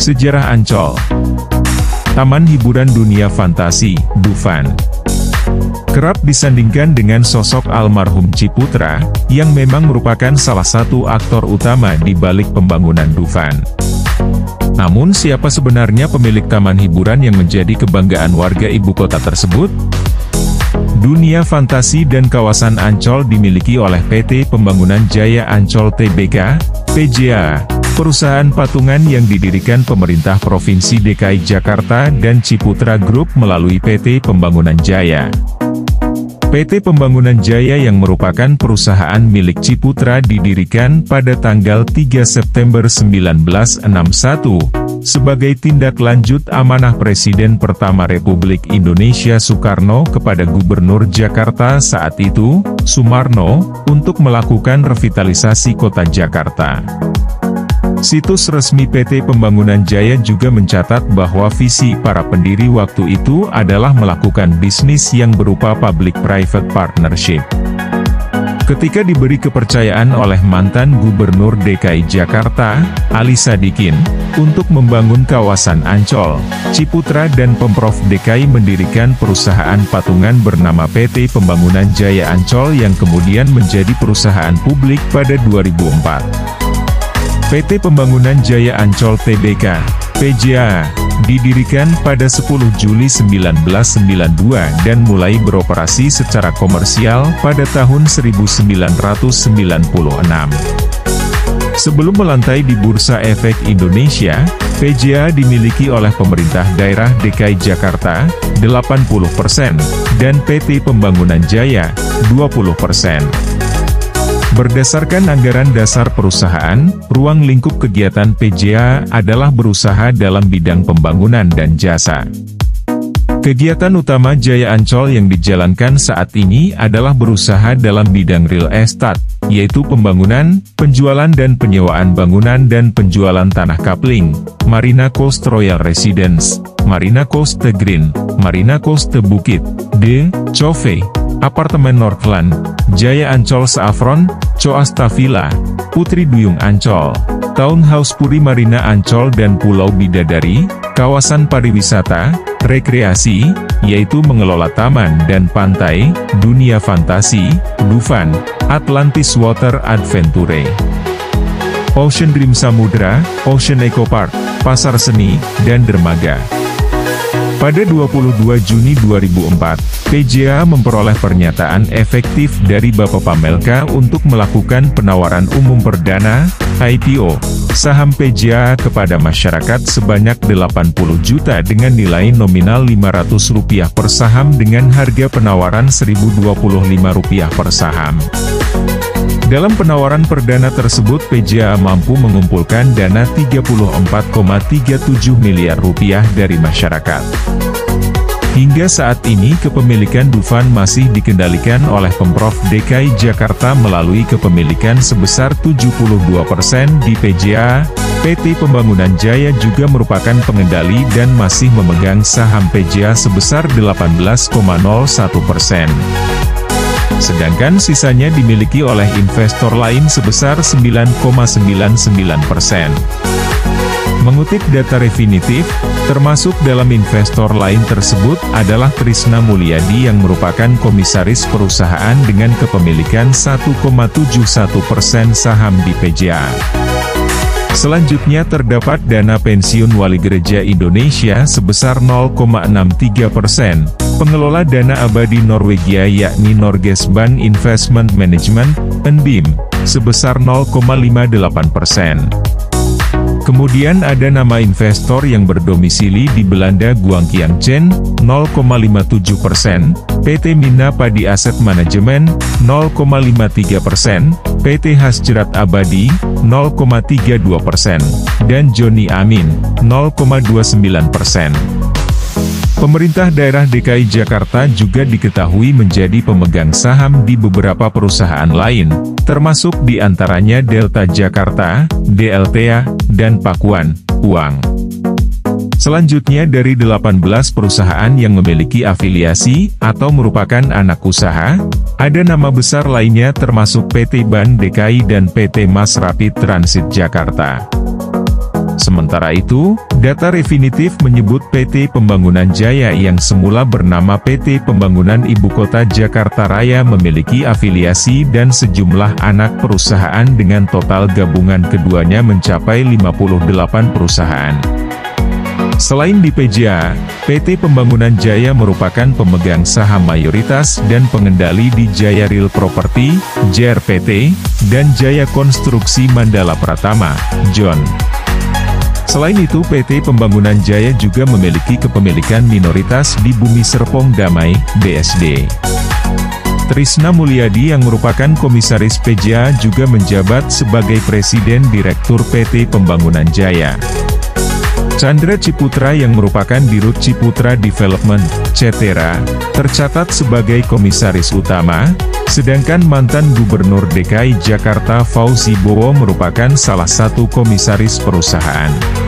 Sejarah Ancol. Taman hiburan dunia fantasi, Dufan. Kerap disandingkan dengan sosok almarhum Ciputra, yang memang merupakan salah satu aktor utama di balik pembangunan Dufan. Namun siapa sebenarnya pemilik taman hiburan yang menjadi kebanggaan warga ibu kota tersebut? Dunia Fantasi dan Kawasan Ancol dimiliki oleh PT Pembangunan Jaya Ancol Tbk, PJA, perusahaan patungan yang didirikan pemerintah Provinsi DKI Jakarta dan Ciputra Group melalui PT Pembangunan Jaya. PT Pembangunan Jaya yang merupakan perusahaan milik Ciputra didirikan pada tanggal 3 September 1961, sebagai tindak lanjut amanah Presiden pertama Republik Indonesia Soekarno kepada Gubernur Jakarta saat itu, Sumarno, untuk melakukan revitalisasi kota Jakarta. Situs resmi PT Pembangunan Jaya juga mencatat bahwa visi para pendiri waktu itu adalah melakukan bisnis yang berupa public-private partnership. Ketika diberi kepercayaan oleh mantan Gubernur DKI Jakarta, Ali Sadikin, untuk membangun kawasan Ancol, Ciputra dan Pemprov DKI mendirikan perusahaan patungan bernama PT Pembangunan Jaya Ancol yang kemudian menjadi perusahaan publik pada 2004. PT Pembangunan Jaya Ancol Tbk, PJA, didirikan pada 10 Juli 1992 dan mulai beroperasi secara komersial pada tahun 1996. Sebelum melantai di Bursa Efek Indonesia, PJA dimiliki oleh pemerintah daerah DKI Jakarta, 80%, dan PT Pembangunan Jaya, 20%. Berdasarkan anggaran dasar perusahaan, ruang lingkup kegiatan PJA adalah berusaha dalam bidang pembangunan dan jasa. Kegiatan utama Jaya Ancol yang dijalankan saat ini adalah berusaha dalam bidang real estate, yaitu pembangunan, penjualan dan penyewaan bangunan dan penjualan tanah kapling, Marina Coast Royal Residence, Marina Coast The Green, Marina Coast The Bukit, The Cove, Apartemen Northland, Jaya Ancol Saffron, Coasta Villa, Putri Duyung Ancol, Townhouse Puri Marina Ancol dan Pulau Bidadari, kawasan pariwisata, rekreasi, yaitu mengelola taman dan pantai, dunia fantasi, Dufan, Atlantis Water Adventure, Ocean Dream Samudra, Ocean Eco Park, Pasar Seni, dan Dermaga. Pada 22 Juni 2004, PJA memperoleh pernyataan efektif dari Bapak Pamelka untuk melakukan penawaran umum perdana, IPO, saham PJA kepada masyarakat sebanyak 80 juta dengan nilai nominal Rp500 per saham dengan harga penawaran Rp1.025 per saham. Dalam penawaran perdana tersebut PJA mampu mengumpulkan dana Rp34,37 miliar dari masyarakat. Hingga saat ini kepemilikan Dufan masih dikendalikan oleh Pemprov DKI Jakarta melalui kepemilikan sebesar 72% di PJA. PT Pembangunan Jaya juga merupakan pengendali dan masih memegang saham PJA sebesar 18,01%. Sedangkan sisanya dimiliki oleh investor lain sebesar 9,99%. Mengutip data definitif, termasuk dalam investor lain tersebut adalah Trisna Mulyadi yang merupakan komisaris perusahaan dengan kepemilikan 1,71% saham di PJA. Selanjutnya terdapat dana pensiun Wali Gereja Indonesia sebesar 0,63%, pengelola dana abadi Norwegia yakni Norges Bank Investment Management, NBIM, sebesar 0,58%. Kemudian ada nama investor yang berdomisili di Belanda Guangqiang Chen, 0,57%, PT Mina Padi Asset Management, 0,53%, PT Hasjerat Abadi, 0,32%, dan Joni Amin, 0,29%. Pemerintah daerah DKI Jakarta juga diketahui menjadi pemegang saham di beberapa perusahaan lain, termasuk di antaranya Delta Jakarta, DLTA, dan Pakuan, Uang. Selanjutnya dari 18 perusahaan yang memiliki afiliasi, atau merupakan anak usaha, ada nama besar lainnya termasuk PT Ban DKI dan PT Mas Rapid Transit Jakarta. Sementara itu, data definitif menyebut PT Pembangunan Jaya yang semula bernama PT Pembangunan Ibukota Jakarta Raya memiliki afiliasi dan sejumlah anak perusahaan dengan total gabungan keduanya mencapai 58 perusahaan. Selain di PJA, PT Pembangunan Jaya merupakan pemegang saham mayoritas dan pengendali di Jaya Real Property, JRPT, dan Jaya Konstruksi Mandala Pratama, JON. Selain itu PT Pembangunan Jaya juga memiliki kepemilikan minoritas di Bumi Serpong Damai, BSD. Trisna Mulyadi yang merupakan komisaris PJA juga menjabat sebagai Presiden Direktur PT Pembangunan Jaya. Chandra Ciputra yang merupakan Dirut Ciputra Development, Cetera, tercatat sebagai komisaris utama, sedangkan mantan Gubernur DKI Jakarta Fauzi Bowo merupakan salah satu komisaris perusahaan.